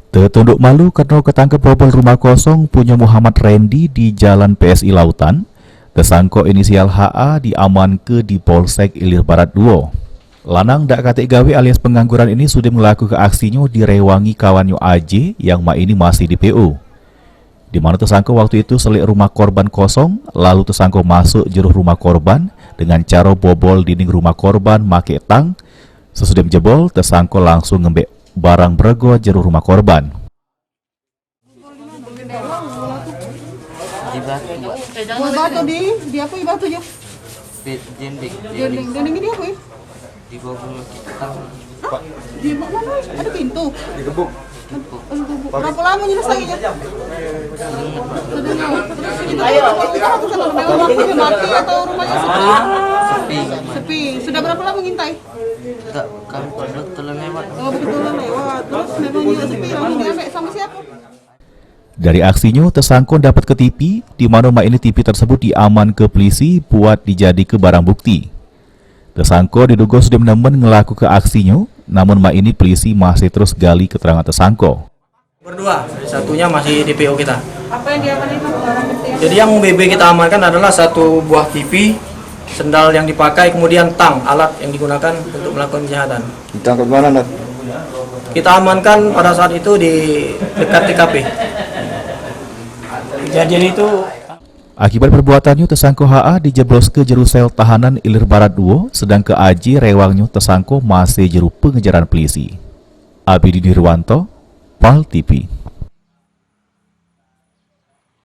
Tertunduk malu karena ketangkep bobol rumah kosong punya Muhammad Randy di Jalan PSI Lautan. Tersangka inisial HA diamankan di Polsek Ilir Barat 2. Lanang dak katik gawe alias pengangguran ini sudah melakukan aksinya direwangi kawannya AJ yang ini masih di PO. Di mana tersangka waktu itu selik rumah korban kosong, lalu tersangka masuk jero rumah korban dengan cara bobol dinding rumah korban make tang. Sesudah menjebol, tersangka langsung ngembek barang berego jero rumah korban. Di batu, Mbak. Batu di apa ya batunya? Dinding Dinding ini apa ya? di bawah kita. Di mana? Ada pintu. Digebuk. Berapa lama nyelesainya? Kita ratusan orang memang waktunya mati atau rumahnya sepi? Sepi. Sudah berapa lama ngintai? Tak, kami telah lewat. Oh, betul lewat. Terus memang juga sepi. Langsung diambil sama siapa? Dari aksinya, tersangka dapat ke TV, di mana ini TV tersebut diaman ke polisi buat dijadi ke barang bukti. Tersangka diduga sudah menemen ngelaku ke aksinya, namun ini polisi masih terus gali keterangan tersangka. Berdua, satunya masih di PO kita. Apa yang diamankan itu barang bukti? Jadi yang BB kita amankan adalah satu buah TV, sendal yang dipakai, kemudian tang, alat yang digunakan untuk melakukan kejahatan. Ditangkap mana, Nat? Kita amankan pada saat itu di dekat TKP. Kejadian itu Akibat perbuatannya, tersangka HA dijeblos ke jeru sel tahanan Ilir Barat 2, sedang ke AJ rewangnya tersangka masih jeru pengejaran polisi. Abidi Nirwanto, PAL TV.